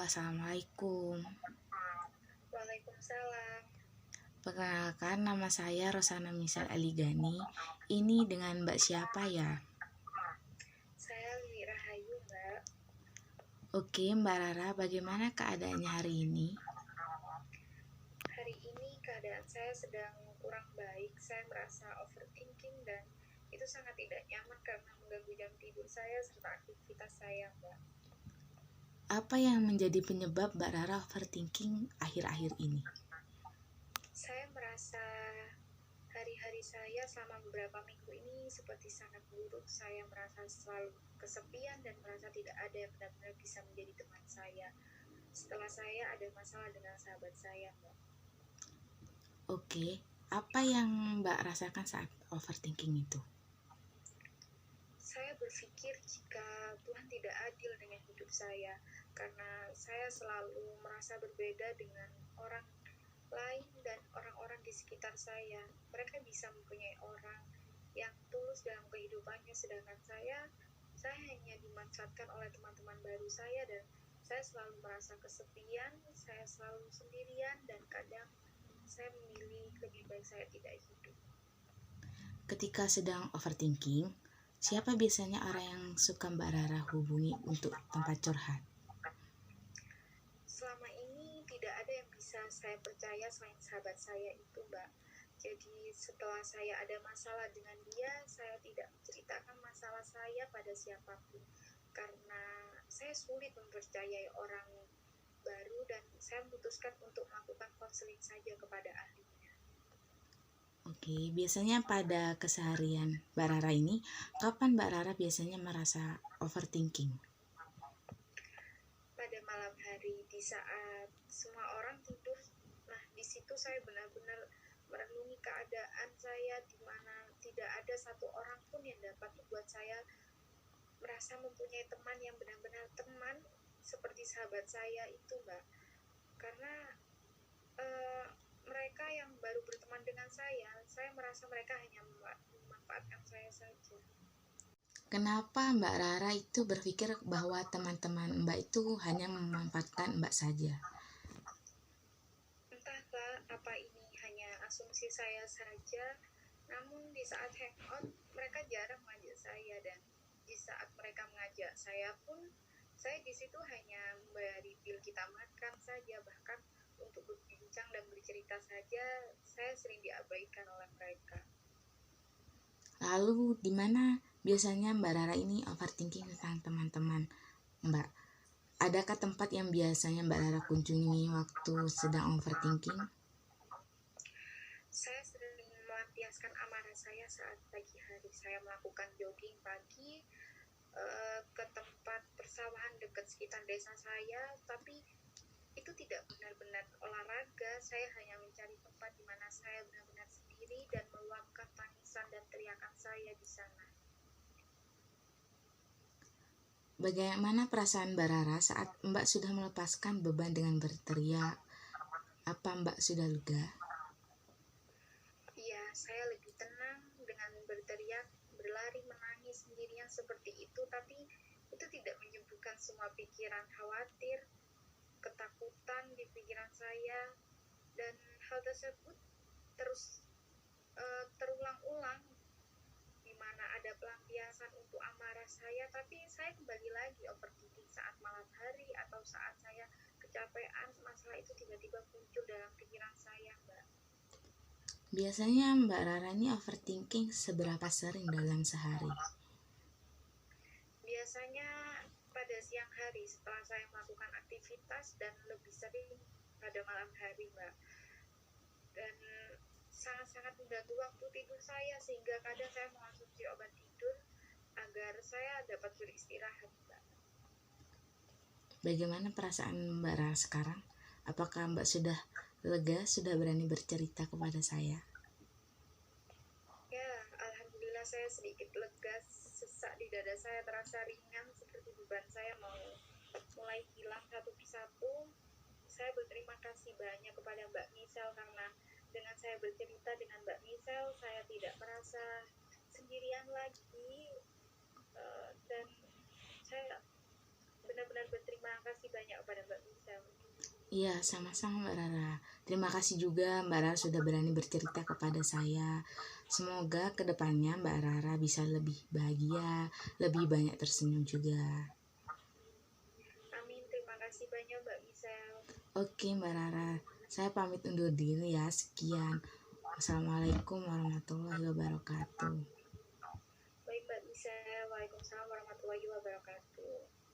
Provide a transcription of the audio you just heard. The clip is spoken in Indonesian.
Assalamualaikum. Waalaikumsalam. Perkenalkan, nama saya Rosana Misal Aligani. Ini dengan Mbak siapa ya? Saya Lili Rahayu, Mbak. Oke, Mbak Rara, bagaimana keadaannya hari ini? Hari ini keadaan saya sedang kurang baik. Saya merasa overthinking dan itu sangat tidak nyaman karena mengganggu jam tidur saya serta aktivitas saya, Mbak. Apa yang menjadi penyebab Mbak Rara overthinking akhir-akhir ini? Saya merasa hari-hari saya selama beberapa minggu ini seperti sangat buruk. Saya merasa selalu kesepian dan merasa tidak ada yang benar-benar bisa menjadi teman saya. Setelah saya ada masalah dengan sahabat saya, Mbak. Oke, apa yang Mbak rasakan saat overthinking itu? Saya berpikir jika Tuhan tidak adil dengan hidup saya, karena saya selalu merasa berbeda dengan orang lain dan orang-orang di sekitar saya. Mereka bisa mempunyai orang yang tulus dalam kehidupannya, sedangkan saya hanya dimanfaatkan oleh teman-teman baru saya dan saya selalu merasa kesepian, saya selalu sendirian dan kadang saya memilih lebih baik saya tidak hidup. Ketika sedang overthinking, siapa biasanya orang yang suka Mbak Rara hubungi untuk tempat curhat? Selama ini tidak ada yang bisa saya percaya selain sahabat saya itu, Mbak. Jadi setelah saya ada masalah dengan dia, saya tidak menceritakan masalah saya pada siapapun karena saya sulit mempercayai orang baru dan saya memutuskan untuk melakukan konseling saja kepada ahlinya. Oke, biasanya pada keseharian Mbak Rara ini, kapan Mbak Rara biasanya merasa overthinking? Pada malam hari di saat semua orang tidur, nah di situ saya benar-benar merenungi keadaan saya di mana tidak ada satu orang pun yang dapat membuat saya merasa mempunyai teman yang benar-benar teman seperti sahabat saya itu, Mbak. Karena mereka yang baru berteman dengan saya merasa mereka hanya memanfaatkan saya saja. Kenapa Mbak Rara itu berpikir bahwa teman-teman Mbak itu hanya memanfaatkan Mbak saja? Entahlah apa ini hanya asumsi saya saja, namun di saat hangout mereka jarang mengajak saya dan di saat mereka mengajak saya pun saya di situ hanya membayari bil kita makan saja, bahkan untuk berbincang dan bercerita saja saya sering diabaikan oleh mereka. Lalu di mana biasanya Mbak Rara ini overthinking tentang teman-teman Mbak? Adakah tempat yang biasanya Mbak Rara kunjungi waktu sedang overthinking? Saya sering melampiaskan amarah saya saat pagi hari. Saya melakukan jogging pagi ke tempat persawahan dekat sekitar desa saya, tapi itu tidak benar-benar olahraga. Saya hanya mencari tempat di mana saya benar-benar sendiri dan meluapkan tangisan dan teriakan saya di sana. Bagaimana perasaan Mbak Rara saat Mbak sudah melepaskan beban dengan berteriak? Apa Mbak sudah lega? Iya, saya lebih tenang dengan berteriak, berlari, menangis sendirian seperti itu, tapi itu tidak menyembuhkan semua pikiran khawatir, ketakutan di pikiran saya, dan hal tersebut terus terulang-ulang di mana ada pelampiasan untuk amarah saya, tapi saya kembali lagi overthinking saat malam hari atau saat saya kecapean, masalah itu tiba-tiba muncul dalam pikiran saya, Mbak. Biasanya Mbak Rara ini overthinking seberapa sering dalam sehari? Biasanya pada siang hari setelah saya melakukan aktivitas dan lebih sering pada malam hari, Mbak. Dan sangat-sangat mengganggu waktu tidur saya sehingga kadang saya mengonsumsi obat tidur agar saya dapat beristirahat, Mbak. Bagaimana perasaan Mbak Rara sekarang? Apakah Mbak sudah lega, sudah berani bercerita kepada saya? Ya, alhamdulillah saya sedikit lega, sesak di dada saya terasa ringan seperti beban saya mau mulai hilang satu persatu. Saya berterima kasih banyak kepada Mbak Misel karena dengan saya bercerita dengan Mbak Misel saya tidak merasa sendirian lagi, dan saya benar-benar berterima kasih banyak kepada Mbak Misel. Iya, sama-sama Mbak Rara. Terima kasih juga Mbak Rara sudah berani bercerita kepada saya. Semoga kedepannya Mbak Rara bisa lebih bahagia, lebih banyak tersenyum juga. Amin, terima kasih banyak Mbak Misel. Oke Mbak Rara, saya pamit undur diri ya. Sekian. Wassalamualaikum warahmatullahi wabarakatuh. Baik Mbak Misel, Waalaikumsalam warahmatullahi wabarakatuh.